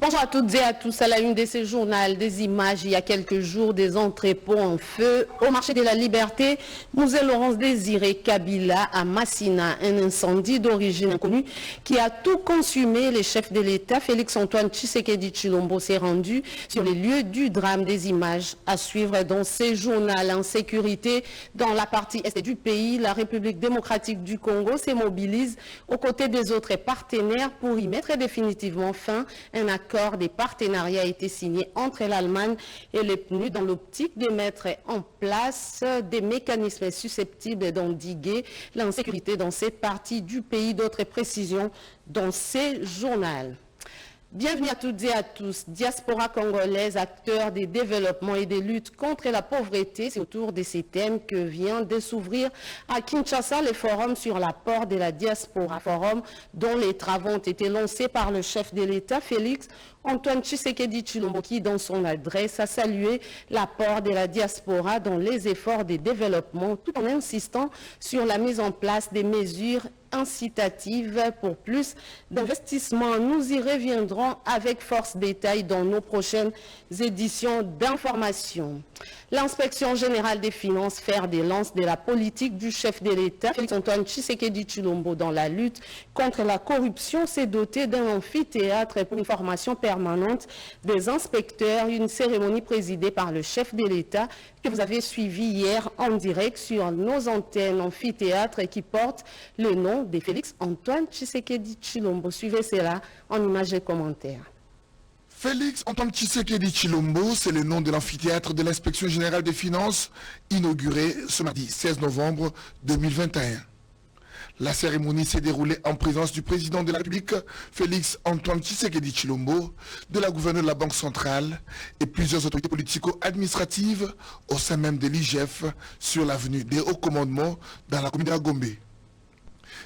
Bonjour à toutes et à tous. À la une de ce journal, des images il y a quelques jours, des entrepôts en feu au marché de la Liberté. Musée Laurence Désiré Kabila à Massina, un incendie d'origine inconnue qui a tout consumé. Le chef de l'État, Félix-Antoine Tshisekedi Tshilombo, s'est rendu sur les lieux du drame. Des images à suivre dans ce journal. En sécurité, dans la partie est du pays, la République démocratique du Congo se mobilise aux côtés des autres partenaires pour y mettre définitivement fin. Un accord des partenariats a été signé entre l'Allemagne et les PNUD dans l'optique de mettre en place des mécanismes susceptibles d'endiguer l'insécurité dans cette partie du pays. D'autres précisions dans ces journaux. Bienvenue à toutes et à tous. Diaspora congolaise, acteur des développements et des luttes contre la pauvreté, c'est autour de ces thèmes que vient de s'ouvrir à Kinshasa le forum sur l'apport de la diaspora. Forum dont les travaux ont été lancés par le chef de l'État, Félix-Antoine Tshisekedi Tshilombo, qui dans son adresse a salué l'apport de la diaspora dans les efforts de développement, tout en insistant sur la mise en place des mesures incitative pour plus d'investissement. Nous y reviendrons avec force détail dans nos prochaines éditions d'information. L'inspection générale des finances, fer de lance de la politique du chef de l'État, Félix-Antoine Tshisekedi Tshilombo, dans la lutte contre la corruption, s'est doté d'un amphithéâtre pour une formation permanente des inspecteurs, une cérémonie présidée par le chef de l'État que vous avez suivi hier en direct sur nos antennes. Amphithéâtre qui porte le nom de Félix-Antoine Tshisekedi Tshilombo. Suivez cela en images et commentaires. Félix-Antoine Tshisekedi Tshilombo, c'est le nom de l'amphithéâtre de l'Inspection générale des finances, inauguré ce mardi 16 novembre 2021. La cérémonie s'est déroulée en présence du président de la République, Félix-Antoine Tshisekedi Tshilombo, de la gouverneure de la Banque centrale et plusieurs autorités politico-administratives au sein même de l'IGF sur l'avenue des Hauts Commandements dans la commune de Gombe.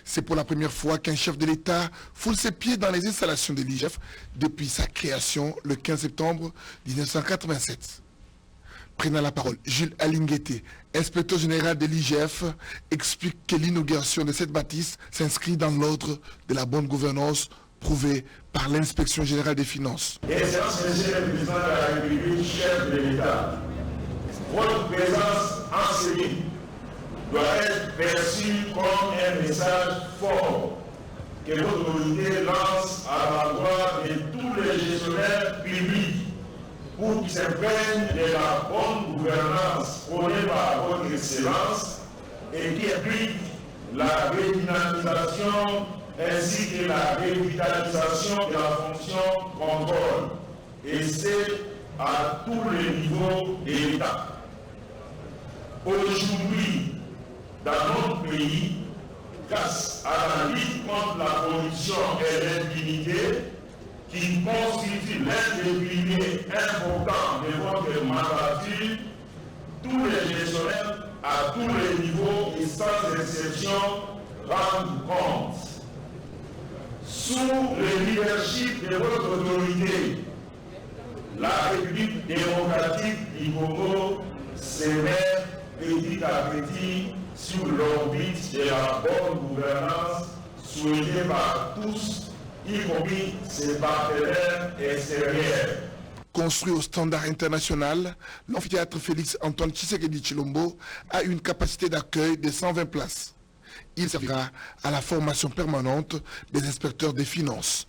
C'est pour la première fois qu'un chef de l'État foule ses pieds dans les installations de l'IGF depuis sa création le 15 septembre 1987. Prenant la parole, Jules Alinguete, inspecteur général de l'IGF, explique que l'inauguration de cette bâtisse s'inscrit dans l'ordre de la bonne gouvernance prouvée par l'Inspection générale des finances. Excellence, Monsieur le Président de la République, chef de l'État, votre présence en ce lieu doit être perçue comme un message fort que votre autorité lance à l'endroit de tous les gestionnaires publics pour qu'ils s'imprègnent de la bonne gouvernance prônée par votre excellence et qui implique la redynamisation ainsi que la revitalisation de la fonction contrôle, et c'est à tous les niveaux de l'État. Aujourd'hui, dans notre pays, grâce à la lutte contre la corruption et l'impunité, qui constitue l'un des piliers importants de votre mandature, tous les gestionnaires à tous les niveaux et sans exception rendent compte. Sous le leadership de votre autorité, la République démocratique du Congo se met petit à petit sur l'orbite de la bonne gouvernance souhaitée par tous, y compris ses partenaires extérieurs. Construit au standard international, l'amphithéâtre Félix-Antoine Tshisekedi Tshilombo a une capacité d'accueil de 120 places. Il servira à la formation permanente des inspecteurs des finances.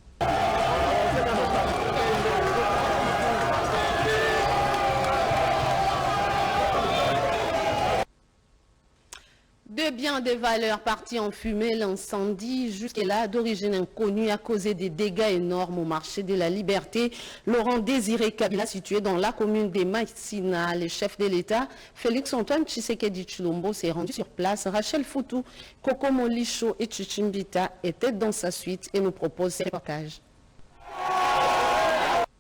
De biens de valeur partis en fumée, l'incendie jusque-là d'origine inconnue a causé des dégâts énormes au marché de la Liberté. Laurent Désiré Kabila, situé dans la commune de Massina, le chef de l'État, Félix-Antoine Tshisekedi Tshilombo, s'est rendu sur place. Rachel Foutou, Koko Molicho et Chichimbita étaient dans sa suite et nous proposent ces reportages.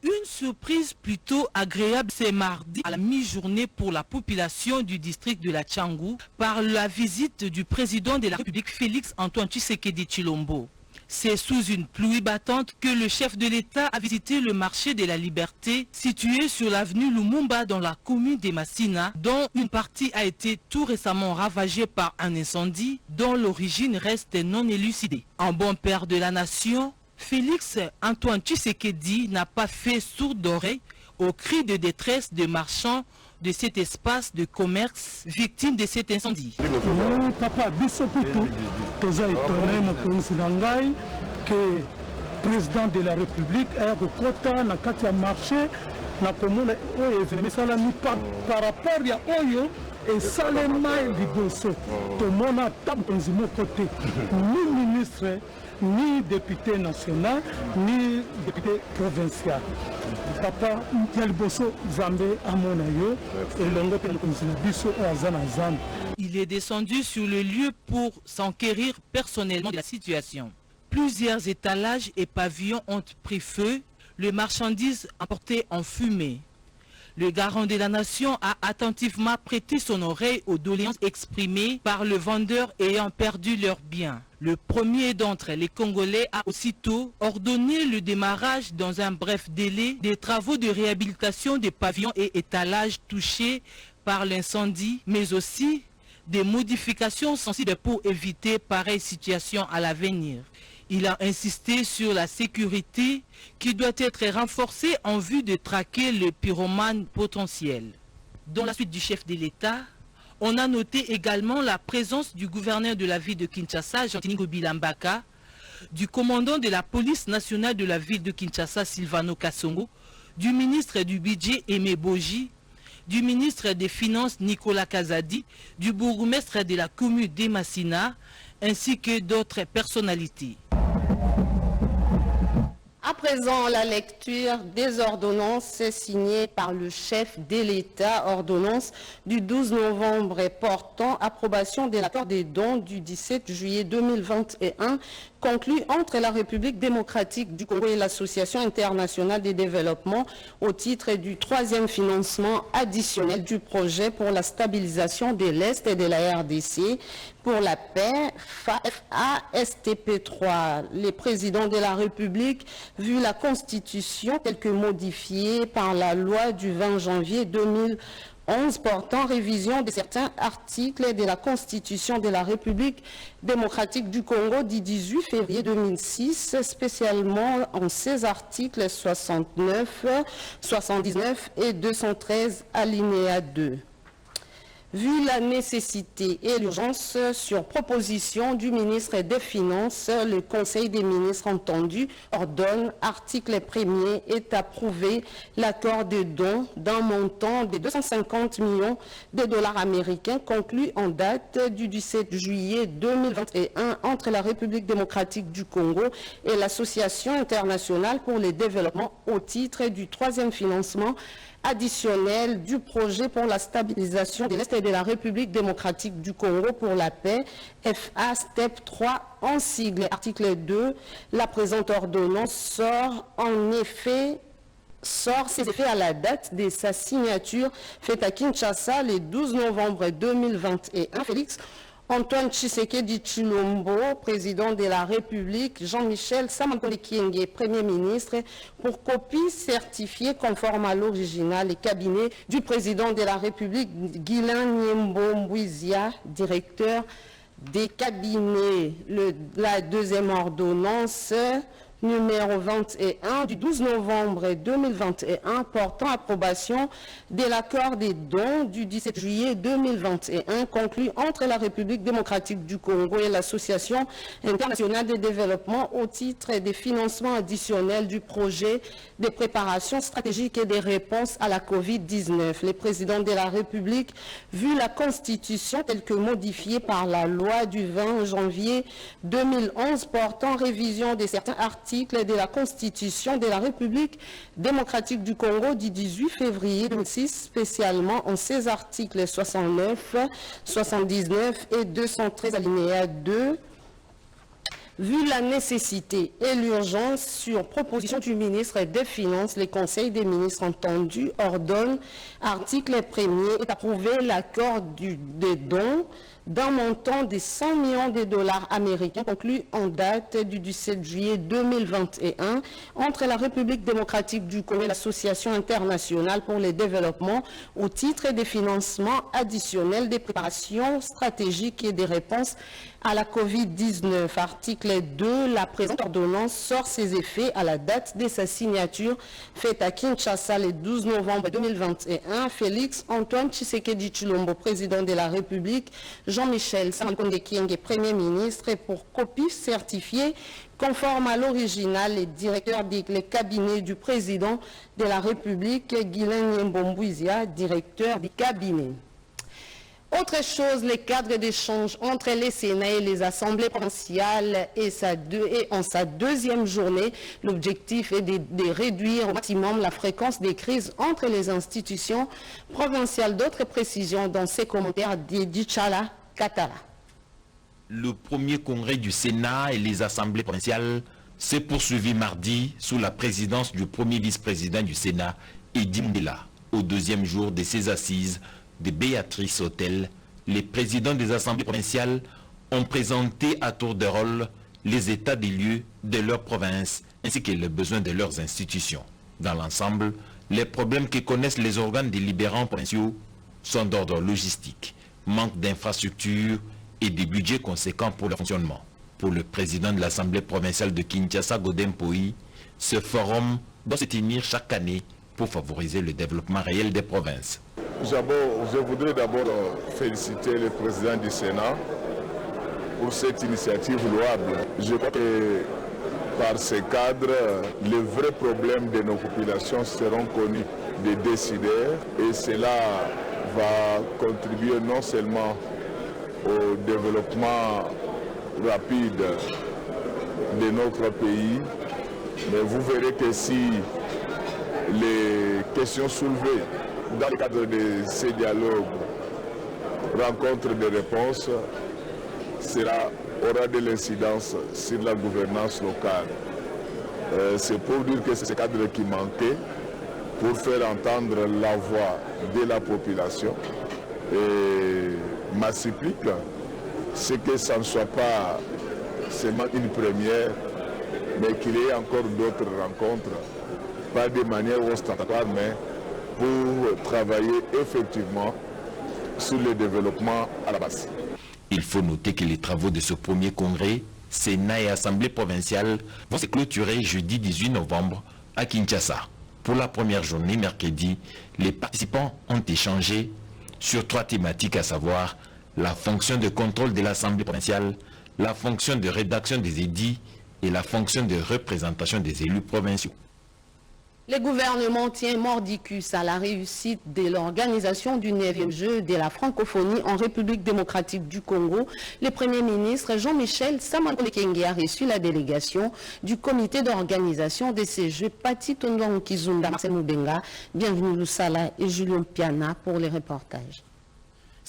Une surprise plutôt agréable ce mardi à la mi-journée pour la population du district de la Tchangou par la visite du président de la République Félix-Antoine Tshisekedi Tshilombo. C'est sous une pluie battante que le chef de l'État a visité le marché de la Liberté situé sur l'avenue Lumumba dans la commune de Massina, dont une partie a été tout récemment ravagée par un incendie dont l'origine reste non élucidée. En bon père de la nation, Félix Antoine Tshisekedi n'a pas fait sourde oreille aux cris de détresse des marchands de cet espace de commerce victime de cet incendie. Papa, que le président de la République a recruté na kati ya marché na komona oyo esalami par rapport ya oyo esalema liboso tomona takonzi moko te ni ministre ni député national ni député provincial. Papa ya liboso Zambé amona yo elongo pe konzi na biso azana zamba. Il est descendu sur le lieu pour s'enquérir personnellement de la situation. Plusieurs étalages et pavillons ont pris feu, les marchandises emportées en fumée. Le garant de la nation a attentivement prêté son oreille aux doléances exprimées par le vendeur ayant perdu leurs biens. Le premier d'entre les Congolais a aussitôt ordonné le démarrage dans un bref délai des travaux de réhabilitation des pavillons et étalages touchés par l'incendie, mais aussi des modifications sensibles pour éviter pareille situation à l'avenir. Il a insisté sur la sécurité qui doit être renforcée en vue de traquer le pyromane potentiel. Dans la suite du chef de l'État, on a noté également la présence du gouverneur de la ville de Kinshasa, Jean-Tiningo Bilambaka, du commandant de la police nationale de la ville de Kinshasa, Silvano Kassongo, du ministre du budget Aimé Boji, du ministre des Finances Nicolas Kazadi, du bourgmestre de la commune d'Emassina, ainsi que d'autres personnalités. À présent, la lecture des ordonnances signées par le chef de l'État, ordonnance du 12 novembre portant approbation de l'accord des dons du 17 juillet 2021 conclu entre la République démocratique du Congo et l'Association internationale de développement au titre du 3e financement additionnel du projet pour la stabilisation de l'Est et de la RDC pour la paix, FASTP3. Les présidents de la République, vu la Constitution telle que modifiée par la loi du 20 janvier 2011 portant révision de certains articles de la Constitution de la République démocratique du Congo du 18 février 2006, spécialement en 16 articles 69, 79 et 213 alinéa 2. Vu la nécessité et l'urgence sur proposition du ministre des Finances, le Conseil des ministres entendu ordonne, article 1er, est approuvé l'accord de don d'un montant de 250 millions de dollars américains conclu en date du 17 juillet 2021 entre la République démocratique du Congo et l'Association internationale pour le développement au titre du 3e financement additionnel du projet pour la stabilisation de l'Est et de la République démocratique du Congo pour la paix, FASTP3 en sigle. Article 2, la présente ordonnance sort ses effets à la date de sa signature faite à Kinshasa le 12 novembre 2021. Félix Antoine Tshisekedi Tshilombo, président de la République, Jean-Michel Samankole Kyenge, Premier ministre, pour copie certifiée conforme à l'original, les cabinets du président de la République, Guilain Nyembo Mbouizia, directeur des cabinets. La deuxième ordonnance numéro 21 du 12 novembre 2021 portant approbation de l'accord des dons du 17 juillet 2021 conclu entre la République démocratique du Congo et l'Association internationale de développement au titre des financements additionnels du projet de préparation stratégique et des réponses à la COVID-19. Les présidents de la République, vu la Constitution telle que modifiée par la loi du 20 janvier 2011 portant révision de certains articles de la Constitution de la République démocratique du Congo du 18 février 2006, spécialement en 16 articles 69, 79 et 213 alinéa 2, vu la nécessité et l'urgence sur proposition du ministre des Finances, les conseils des ministres entendus ordonnent, article 1er, est approuvé l'accord des dons d'un montant de 100 millions de dollars américains conclu en date du 17 juillet 2021 entre la République démocratique du Congo et l'Association internationale pour le développement au titre des financements additionnels des préparations stratégiques et des réponses à la Covid-19. Article 2, la présente ordonnance sort ses effets à la date de sa signature faite à Kinshasa le 12 novembre 2021. Félix Antoine Tshisekedi Tshilombo, président de la République, Jean-Michel Sama Lukonde Kyenge, premier ministre, et pour copie certifiée conforme à l'original, les directeurs du cabinet du président de la République, Guylaine Mbombouizia, directeur du cabinet. Autre chose, les cadres d'échange entre les Sénats et les assemblées provinciales et en sa deuxième journée, l'objectif est de réduire au maximum la fréquence des crises entre les institutions provinciales. D'autres précisions dans ces commentaires d'Idichala Katala. Le premier congrès du Sénat et les assemblées provinciales s'est poursuivi mardi sous la présidence du premier vice-président du Sénat, Edi Ndela. Au deuxième jour de ces assises de Béatrice Hôtel, les présidents des assemblées provinciales ont présenté à tour de rôle les états des lieux de leur province ainsi que les besoins de leurs institutions. Dans l'ensemble, les problèmes que connaissent les organes délibérants provinciaux sont d'ordre logistique, manque d'infrastructures et des budgets conséquents pour le fonctionnement. Pour le président de l'Assemblée provinciale de Kinshasa, Godem Poi, ce forum doit se tenir chaque année pour favoriser le développement réel des provinces. Je voudrais d'abord féliciter le président du Sénat pour cette initiative louable. Je crois que par ce cadre, les vrais problèmes de nos populations seront connus des décideurs et cela va contribuer non seulement au développement rapide de notre pays, mais vous verrez que si les questions soulevées dans le cadre de ces dialogues rencontrent des réponses, cela aura de l'incidence sur la gouvernance locale. C'est pour dire que c'est ce cadre qui manquait pour faire entendre la voix de la population. Et ma supplique, c'est que ça ne soit pas seulement une première, mais qu'il y ait encore d'autres rencontres, pas de manière ostentatoire, mais pour travailler effectivement sur le développement à la base. Il faut noter que les travaux de ce premier congrès, Sénat et Assemblée provinciale, vont se clôturer jeudi 18 novembre à Kinshasa. Pour la première journée, mercredi, les participants ont échangé sur 3 thématiques, à savoir la fonction de contrôle de l'Assemblée provinciale, la fonction de rédaction des édits et la fonction de représentation des élus provinciaux. Le gouvernement tient mordicus à la réussite de l'organisation du 9e jeu de la francophonie en République démocratique du Congo. Le Premier ministre Jean-Michel Sama Lukonde Kyenge a reçu la délégation du comité d'organisation de ces jeux, Pati Tondong Kizunda, Marcel Moubenga, Bienvenue Loussala et Julien Piana pour les reportages.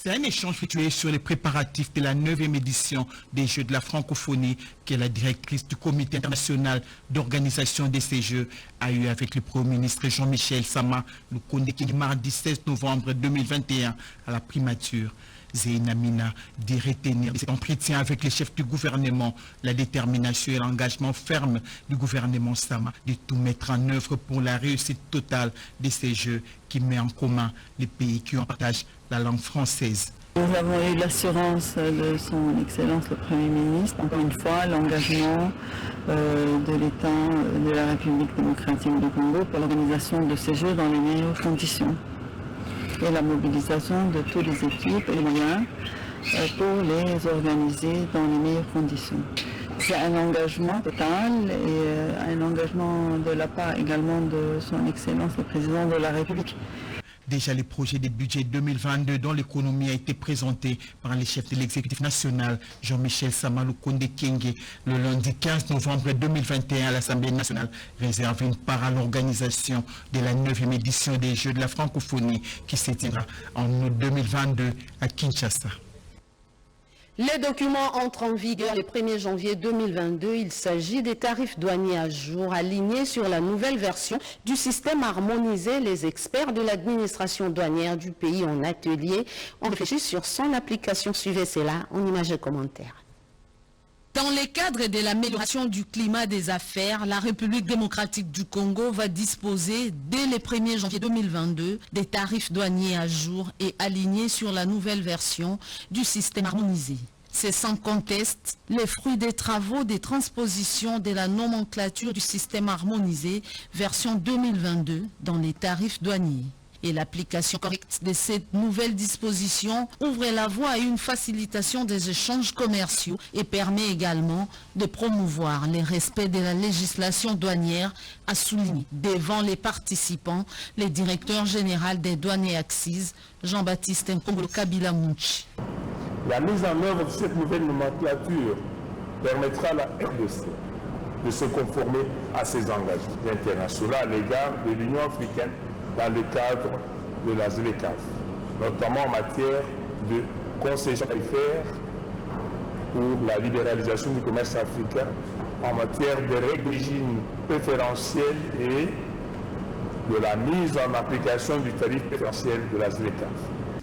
C'est un échange effectué sur les préparatifs de la 9e édition des Jeux de la francophonie que la directrice du comité international d'organisation de ces Jeux a eu avec le Premier ministre Jean-Michel Sama Lukonde Kyenge mardi 16 novembre 2021 à la primature. Zéinamina de retenir cet entretien avec les chefs du gouvernement, la détermination et l'engagement ferme du gouvernement Sama de tout mettre en œuvre pour la réussite totale de ces Jeux qui met en commun les pays qui en partagent la langue française. Nous avons eu l'assurance de son Excellence le Premier ministre, encore une fois l'engagement de l'État de la République démocratique du Congo pour l'organisation de ces Jeux dans les meilleures conditions et la mobilisation de toutes les équipes et moyens pour les organiser dans les meilleures conditions. C'est un engagement total et un engagement de la part également de son Excellence le Président de la République. Déjà, les projets de budget 2022 dont l'économie a été présenté par les chefs de l'exécutif national, Jean-Michel Sama Lukonde Kyenge, le lundi 15 novembre 2021 à l'Assemblée nationale, réserve une part à l'organisation de la 9e édition des Jeux de la francophonie qui se tiendra en août 2022 à Kinshasa. Les documents entrent en vigueur le 1er janvier 2022. Il s'agit des tarifs douaniers à jour alignés sur la nouvelle version du système harmonisé. Les experts de l'administration douanière du pays en atelier ont réfléchi sur son application. Suivez cela en images et commentaires. Dans le cadre de l'amélioration du climat des affaires, la République démocratique du Congo va disposer dès le 1er janvier 2022 des tarifs douaniers à jour et alignés sur la nouvelle version du système harmonisé. C'est sans conteste les fruits des travaux des transpositions de la nomenclature du système harmonisé version 2022 dans les tarifs douaniers. Et l'application correcte de cette nouvelle disposition ouvre la voie à une facilitation des échanges commerciaux et permet également de promouvoir le respect de la législation douanière, a souligné devant les participants le directeur général des douanes et accises, Jean-Baptiste Nkongolo Kabila Mouchi. La mise en œuvre de cette nouvelle nomenclature permettra à la RDC de se conformer à ses engagements internationaux à l'égard de l'Union africaine dans le cadre de la ZLECAf, notamment en matière de concessions tarifaires pour la libéralisation du commerce africain, en matière de règles d'origine préférentielle et de la mise en application du tarif préférentiel de la ZLECAf.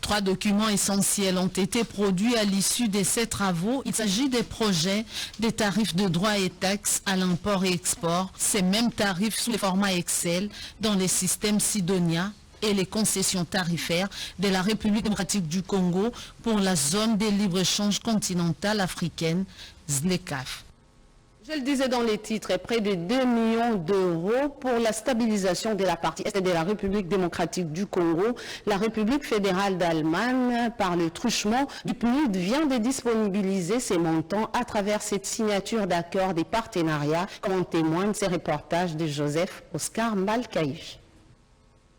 3 documents essentiels ont été produits à l'issue de ces travaux. Il s'agit des projets, des tarifs de droits et taxes à l'import et export, ces mêmes tarifs sous le format Excel dans les systèmes Sidonia et les concessions tarifaires de la République démocratique du Congo pour la zone de libre-échange continentale africaine, ZLECAf. Je le disais dans les titres, près de 2 millions d'euros pour la stabilisation de la partie est de la République démocratique du Congo. La République fédérale d'Allemagne, par le truchement du PNUD, vient de disponibiliser ces montants à travers cette signature d'accord des partenariats, comme en témoignent ces reportages de Joseph Oscar Malkaïch.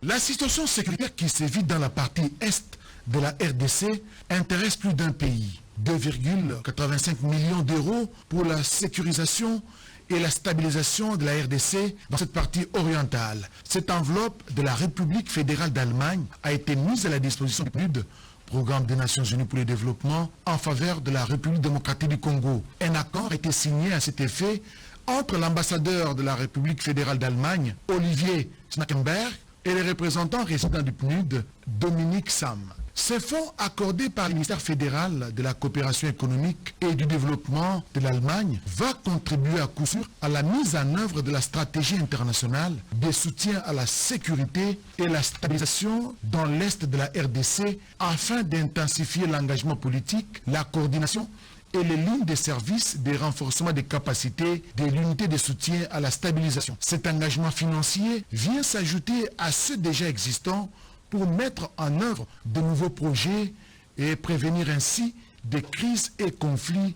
La situation sécuritaire qui sévit dans la partie est de la RDC intéresse plus d'un pays. 2,85 millions d'euros pour la sécurisation et la stabilisation de la RDC dans cette partie orientale. Cette enveloppe de la République fédérale d'Allemagne a été mise à la disposition du PNUD, Programme des Nations Unies pour le développement, en faveur de la République démocratique du Congo. Un accord a été signé à cet effet entre l'ambassadeur de la République fédérale d'Allemagne, Olivier Schnackenberg, et les représentants résidents du PNUD, Dominique Sam. Ces fonds accordés par le ministère fédéral de la coopération économique et du développement de l'Allemagne va contribuer à coup sûr à la mise en œuvre de la stratégie internationale de soutien à la sécurité et la stabilisation dans l'est de la RDC afin d'intensifier l'engagement politique, la coordination et les lignes de service de renforcement des capacités de l'unité de soutien à la stabilisation. Cet engagement financier vient s'ajouter à ceux déjà existants pour mettre en œuvre de nouveaux projets et prévenir ainsi des crises et conflits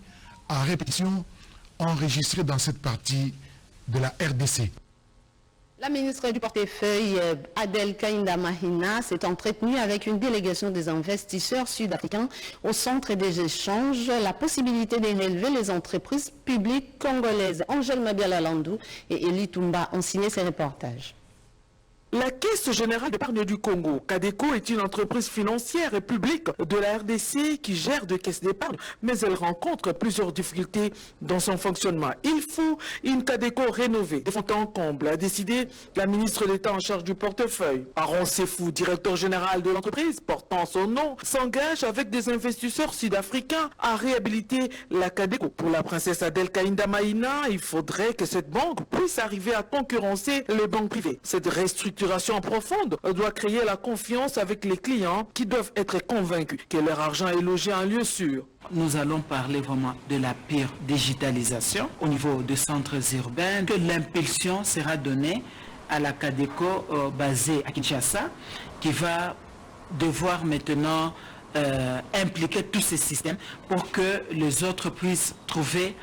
à répétition enregistrés dans cette partie de la RDC. La ministre du portefeuille, Adel Kainda Mahina, s'est entretenue avec une délégation des investisseurs sud-africains au centre des échanges, la possibilité de relever les entreprises publiques congolaises. Angèle Mabiala Landou et Eli Tumba ont signé ces reportages. La Caisse générale d'épargne du Congo, Cadeco, est une entreprise financière et publique de la RDC qui gère des caisses d'épargne, mais elle rencontre plusieurs difficultés dans son fonctionnement. Il faut une Cadeco rénovée, de fond en comble, a décidé la ministre d'État en charge du portefeuille. Aaron Sefou, directeur général de l'entreprise, portant son nom, s'engage avec des investisseurs sud-africains à réhabiliter la Cadeco. Pour la princesse Adel Kainda Mahina, il faudrait que cette banque puisse arriver à concurrencer les banques privées. Cette restructuration profonde doit créer la confiance avec les clients qui doivent être convaincus que leur argent est logé en lieu sûr. Nous allons parler vraiment de la pire digitalisation au niveau des centres urbains, que l'impulsion sera donnée à la Cadeco basée à Kinshasa, qui va devoir maintenant impliquer tous ces systèmes pour que les autres puissent trouver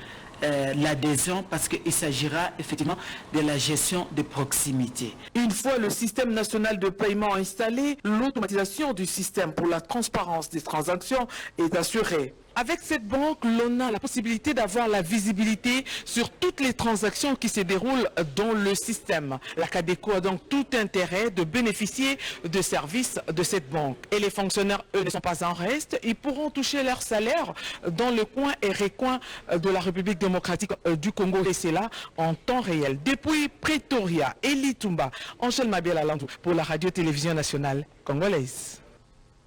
l'adhésion, parce qu'il s'agira effectivement de la gestion de proximité. Une fois le système national de paiement installé, l'automatisation du système pour la transparence des transactions est assurée. Avec cette banque, l'on a la possibilité d'avoir la visibilité sur toutes les transactions qui se déroulent dans le système. La Cadeco a donc tout intérêt de bénéficier de services de cette banque. Et les fonctionnaires, eux, ne sont pas en reste. Ils pourront toucher leur salaire dans le coin et recoin de la République démocratique du Congo. Et c'est là en temps réel. Depuis Pretoria, Eli Tumba, Angèle Mabiala Landou pour la radio-télévision nationale congolaise.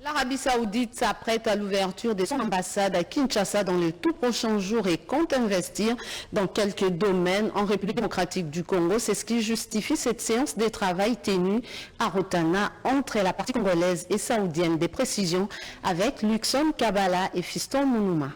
L'Arabie Saoudite s'apprête à l'ouverture de son ambassade à Kinshasa dans les tout prochains jours et compte investir dans quelques domaines en République démocratique du Congo. C'est ce qui justifie cette séance de travail tenue à Rotana entre la partie congolaise et saoudienne. Des précisions avec Luxon Kabala et Fiston Mounouma.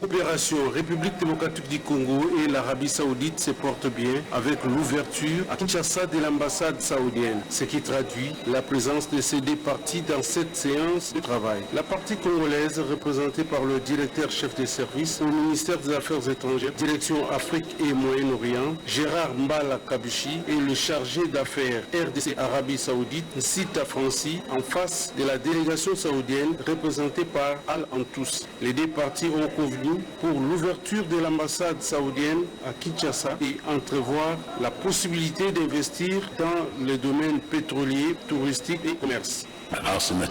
Coopération République démocratique du Congo et l'Arabie saoudite se portent bien avec l'ouverture à Kinshasa de l'ambassade saoudienne, ce qui traduit la présence de ces deux parties dans cette séance de travail. La partie congolaise, représentée par le directeur-chef des services au ministère des Affaires étrangères, direction Afrique et Moyen-Orient, Gérard Mbala Kabushi, et le chargé d'affaires RDC Arabie saoudite, Sita Franci, en face de la délégation saoudienne représentée par Al-Antous. Les deux parties ont convenu pour l'ouverture de l'ambassade saoudienne à Kinshasa et entrevoir la possibilité d'investir dans le domaine pétrolier, touristique et commerce. عاصمة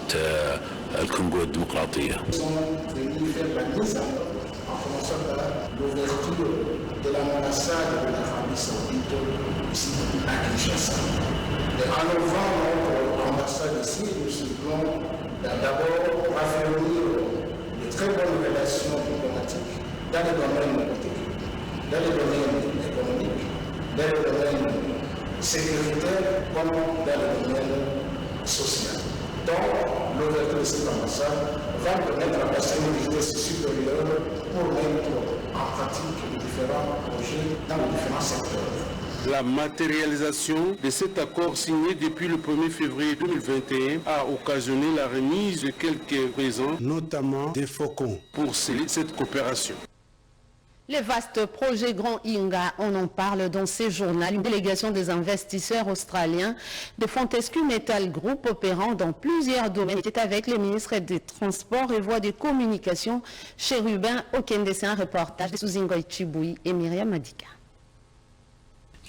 الكونغو الديمقراطية. L'ouverture de l'ambassade de l'Arabie saoudite ici à Kinshasa. En ouvrant notre ambassade ici, nous souhaitons d'abord affermir de très bonnes relations diplomatiques dans le domaine politique, dans le domaine économique, dans le domaine sécuritaire comme dans le domaine social. Donc, l'ouverture de cette ambassade va permettre à passer une vitesse supérieure pour mettre en pratique les différents projets dans les différents secteurs. La matérialisation de cet accord signé depuis le 1er février 2021 a occasionné la remise de quelques présents, notamment des faucons, pour sceller cette coopération. Les vastes projets Grand Inga, on en parle dans ce journal. Une délégation des investisseurs australiens de Fortescue Metal Group opérant dans plusieurs domaines était avec les ministres des Transports et Voies de Communication, Chérubin Okende. C'est un reportage de Souzingoy Chiboui et Myriam Madika.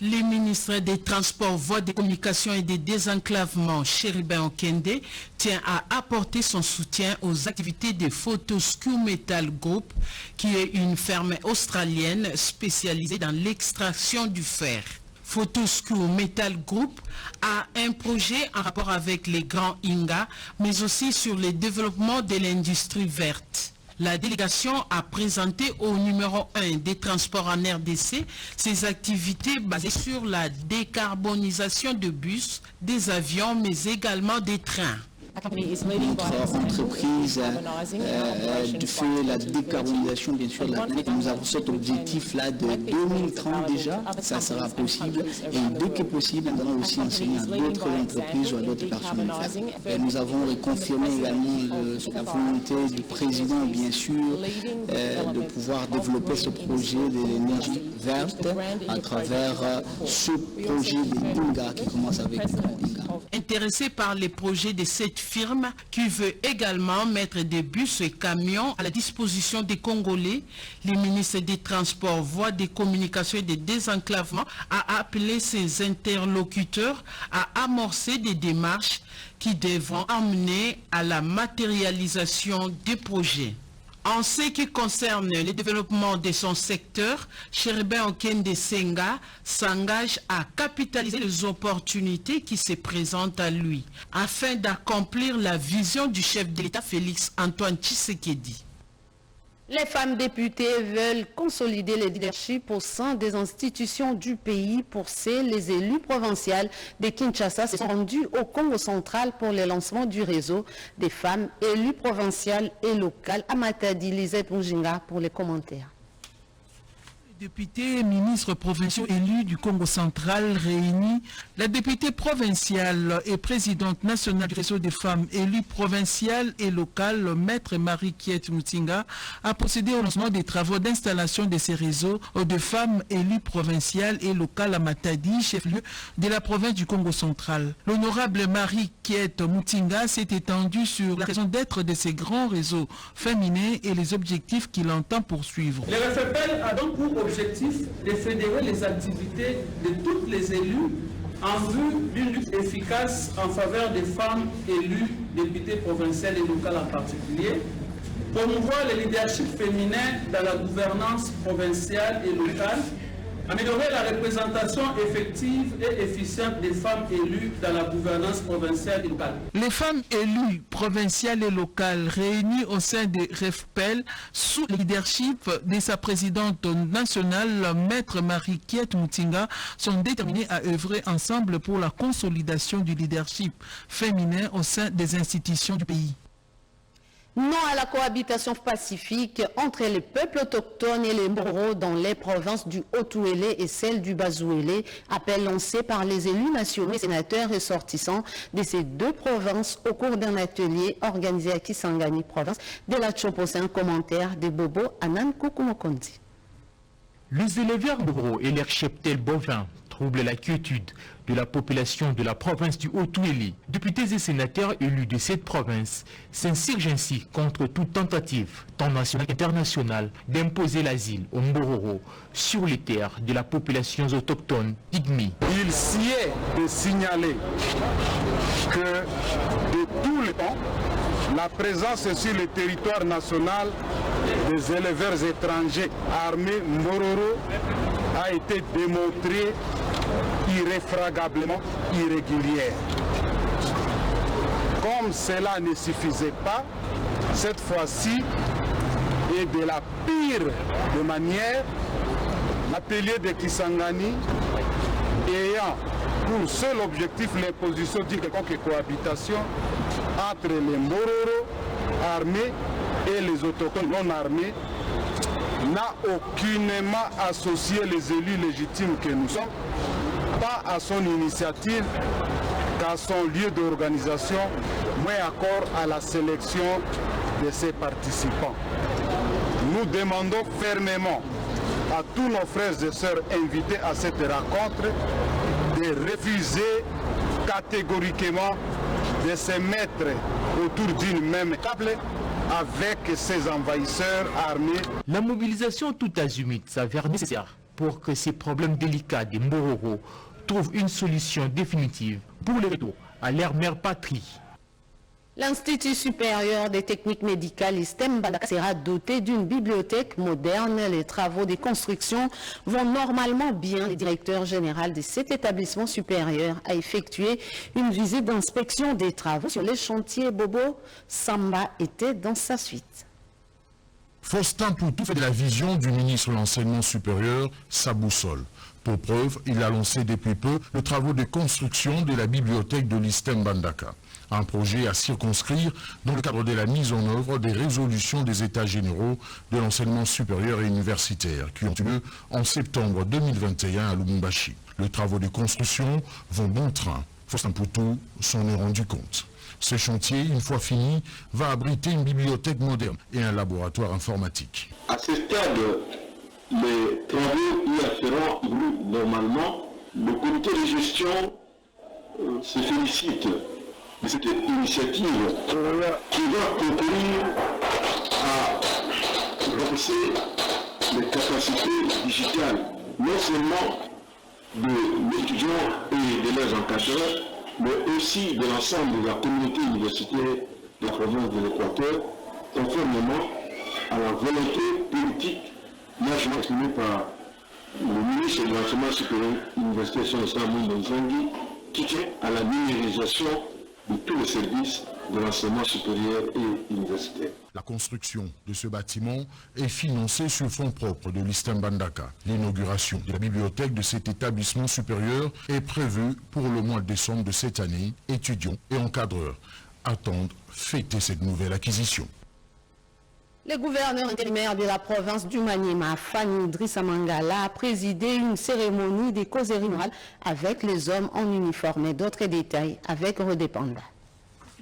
Les ministres des Transports, Voies de Communication et des Désenclavements, Chérubin Okende, tient à apporter son soutien aux activités de Fortescue Metal Group, qui est une ferme australienne spécialisée dans l'extraction du fer. Fortescue Metal Group a un projet en rapport avec les Grands Inga, mais aussi sur le développement de l'industrie verte. La délégation a présenté au numéro 1 des transports en RDC ses activités basées sur la décarbonisation de bus, des avions, mais également des trains. Notre entreprise fait la décarbonisation, bien sûr, de la planète. Nous avons cet objectif-là de 2030 déjà. Ça sera possible. Et dès que possible, nous allons aussi enseigner à d'autres entreprises ou à d'autres personnes de faire. Et nous avons confirmé également la volonté du président, bien sûr, de pouvoir développer ce projet de l'énergie verte à travers ce projet de Inga qui commence avec Inga. Intéressé par les projets de cette firme qui veut également mettre des bus et camions à la disposition des Congolais, le ministre des Transports, Voies des Communications et des Désenclavements a appelé ses interlocuteurs à amorcer des démarches qui devront amener à la matérialisation des projets. En ce qui concerne le développement de son secteur, Chérubin Okende Senga s'engage à capitaliser les opportunités qui se présentent à lui, afin d'accomplir la vision du chef de l'État Félix Antoine Tshisekedi. Les femmes députées veulent consolider le leadership au sein des institutions du pays. Pour ces, les élus provinciaux de Kinshasa se sont rendus au Congo central pour le lancement du réseau des femmes élues provinciales et locales. Amatadi Lisette Mujinga pour les commentaires. Députés et ministres provinciaux élus du Congo central réunis, la députée provinciale et présidente nationale du réseau des femmes élues provinciales et locales, maître Marie-Kiet Mutinga, a procédé au lancement des travaux d'installation de ces réseaux de femmes élues provinciales et locales à Matadi, chef-lieu de la province du Congo central. L'honorable Marie-Kiet Mutinga s'est étendue sur la raison d'être de ces grands réseaux féminins et les objectifs qu'il entend poursuivre. Le RFPL a donc pour objectif de fédérer les activités de toutes les élus en vue d'une lutte efficace en faveur des femmes élues, députées provinciales et locales en particulier, promouvoir le leadership féminin dans la gouvernance provinciale et locale, améliorer la représentation effective et efficiente des femmes élues dans la gouvernance provinciale et locale. Les femmes élues provinciales et locales réunies au sein de REFPEL sous le leadership de sa présidente nationale, maître Marie-Kiet Mutinga, sont déterminées à œuvrer ensemble pour la consolidation du leadership féminin au sein des institutions du pays. Non à la cohabitation pacifique entre les peuples autochtones et les Mboro dans les provinces du Haut-Ouélé et celle du Bas-Ouélé, appel lancé par les élus nationaux et sénateurs ressortissants de ces deux provinces au cours d'un atelier organisé à Kisangani, province de la Tchopo. C'est un commentaire de Bobo Anan Kukumokondi. Les éleveurs Mboro et leurs cheptels bovins troublent la quiétude de la population de la province du Haut-Ouélé. Députés et sénateurs élus de cette province s'insurgent ainsi contre toute tentative, tant nationale qu'internationale, d'imposer l'asile aux Mbororo sur les terres de la population autochtone pygmée. Il s'y est de signaler que de tout le temps, la présence sur le territoire national des éleveurs étrangers armés Mbororo a été démontrée irréfragablement irrégulière. Comme cela ne suffisait pas, cette fois-ci, et de la pire de manière, l'atelier de Kisangani ayant pour seul objectif l'imposition d'une quelconque cohabitation entre les Mbororo armés et les autochtones non armés, n'a aucunement associé les élus légitimes que nous sommes, pas à son initiative, qu'à son lieu d'organisation, mais encore à la sélection de ses participants. Nous demandons fermement à tous nos frères et sœurs invités à cette rencontre de refuser catégoriquement de se mettre autour d'une même table avec ces envahisseurs armés. La mobilisation tout azimut s'avère nécessaire pour que ces problèmes délicats des Mbororo trouvent une solution définitive pour le retour à leur mère patrie. L'Institut supérieur des techniques médicales ISTEM Bandaka sera doté d'une bibliothèque moderne. Les travaux de construction vont normalement bien. Le directeur général de cet établissement supérieur a effectué une visite d'inspection des travaux sur les chantiers. Bobo Samba était dans sa suite. Faustin Poutou fait de la vision du ministre de l'Enseignement supérieur sa boussole. Pour preuve, il a lancé depuis peu le travaux de construction de la bibliothèque de l'ISTEM Bandaka. Un projet à circonscrire dans le cadre de la mise en œuvre des résolutions des États généraux de l'enseignement supérieur et universitaire qui ont eu lieu en septembre 2021 à Lubumbashi. Les travaux de construction vont bon train. Faustin Poutou s'en est rendu compte. Ce chantier, une fois fini, va abriter une bibliothèque moderne et un laboratoire informatique. À ce stade, les travaux y afférents évoluent normalement. Le comité de gestion se félicite de cette initiative qui va concourir à renforcer les capacités digitales, non seulement de l'étudiant et de leurs encadreurs, mais aussi de l'ensemble de la communauté universitaire de la province de l'Équateur, conformément à la volonté politique largement exprimée par le ministre de l'Enseignement supérieur universitaire Samuel Nzangi, qui tient à la numérisation de tous les services de l'enseignement supérieur et universitaire. La construction de ce bâtiment est financée sur fonds propres de l'ISTEM Bandaka. L'inauguration de la bibliothèque de cet établissement supérieur est prévue pour le mois de décembre de cette année. Étudiants et encadreurs attendent fêter cette nouvelle acquisition. Le gouverneur intérimaire de la province du Maniema, Fanny Idrissa Mangala, a présidé une cérémonie de causerie morale avec les hommes en uniforme. Et d'autres détails avec Redépanda.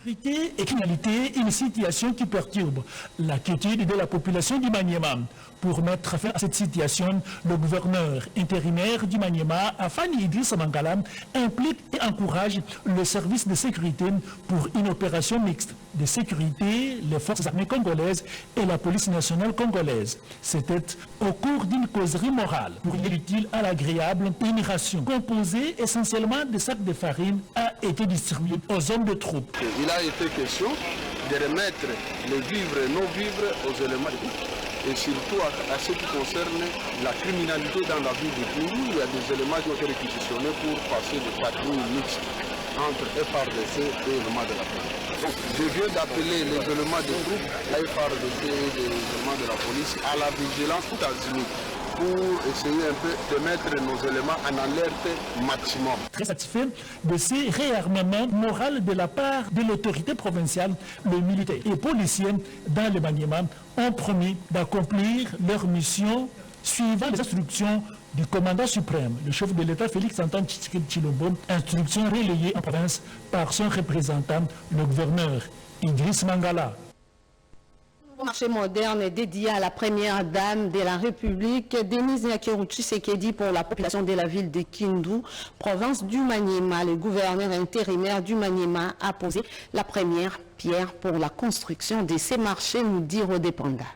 Sécurité et criminalité, une situation qui perturbe la quiétude de la population du Maniema. Pour mettre fin à cette situation, le gouverneur intérimaire du Maniema, Fanny Idrissa Mangala, implique et encourage le service de sécurité pour une opération mixte de sécurité, les forces armées congolaises et la police nationale congolaise. C'était au cours d'une causerie morale pour lier l'utile à l'agréable. Une ration composée essentiellement de sacs de farine a été distribuée aux hommes de troupes. Il a été question de remettre les vivres et non-vivres aux éléments de vie. Et surtout à ce qui concerne la criminalité dans la ville de Kourou, il y a des éléments qui ont été réquisitionnés pour passer de patrouille mixte entre FARDC et éléments de la police. Donc, je viens d'appeler les éléments de groupe, la FARDC et les éléments de la police à la vigilance tout azimut pour essayer un peu de mettre nos éléments en alerte maximum. Très satisfait de ces réarmements moraux de la part de l'autorité provinciale, les militaires et policiers dans le Maniema ont promis d'accomplir leur mission suivant les instructions du commandant suprême, le chef de l'État Félix Antoine Tshisekedi Tshilombo, instructions relayées en province par son représentant, le gouverneur Idriss Mangala. Le marché moderne est dédié à la première dame de la République, Denise Nyakeru Tshisekedi, pour la population de la ville de Kindu, province du Maniema. Le gouverneur intérimaire du Maniema a posé la première pierre pour la construction de ces marchés, nous dit Rodé Panda.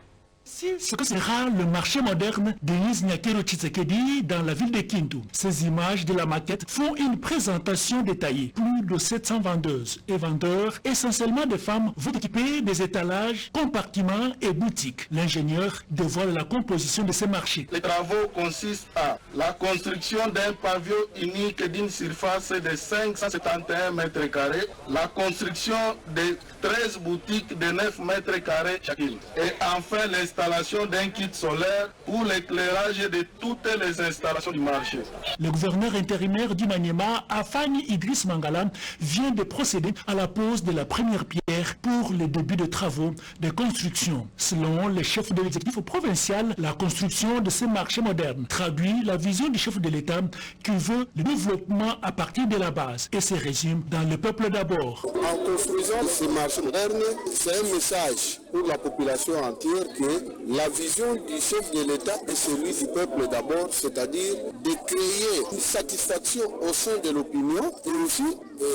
Ce que sera le marché moderne Denise Nyakeru Tshisekedi dans la ville de Kindu. Ces images de la maquette font une présentation détaillée. Plus de 700 vendeuses et vendeurs, essentiellement des femmes, vont équiper des étalages, compartiments et boutiques. L'ingénieur dévoile la composition de ces marchés. Les travaux consistent à la construction d'un pavillon unique d'une surface de 571 mètres carrés, la construction de 13 boutiques de 9 mètres carrés chacune, et enfin l'installation d'un kit solaire pour l'éclairage de toutes les installations du marché. Le gouverneur intérimaire du Maniema, Afani Idriss Mangala, vient de procéder à la pose de la première pierre pour le début de travaux de construction. Selon le chef de l'exécutif provincial, la construction de ces marchés modernes traduit la vision du chef de l'État qui veut le développement à partir de la base et se résume dans le peuple d'abord. En construisant ces marchés modernes, c'est un message pour la population entière que la vision du chef de l'État est celui du peuple d'abord, c'est-à-dire de créer une satisfaction au sein de l'opinion et aussi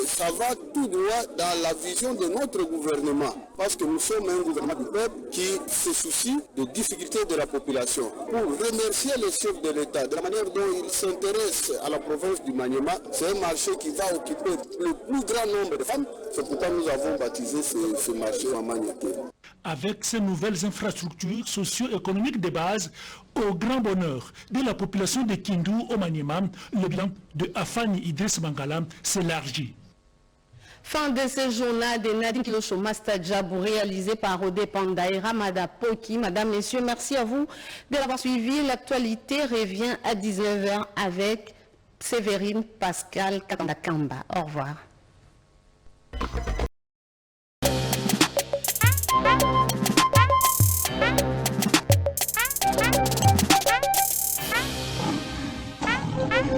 ça va tout droit dans la vision de notre gouvernement parce que nous sommes un gouvernement du peuple qui se soucie des difficultés de la population. Pour remercier le chef de l'État de la manière dont il s'intéresse à la province du Maniema, c'est un marché qui va occuper le plus grand nombre de femmes. C'est pourquoi nous avons baptisé ce marché en Maniaké. Avec ces nouvelles infrastructures socio-économiques de base, au grand bonheur de la population de Kindu au Maniema, le bilan de Afani Idriss Mangala s'élargit. Fin de ce journal de Nadine Kilosho Mastadjabou réalisé par Rodé Panda et Ramada Poki. Madame, Messieurs, merci à vous de l'avoir suivi. L'actualité revient à 19h avec Séverine Pascal Katandakamba. Au revoir.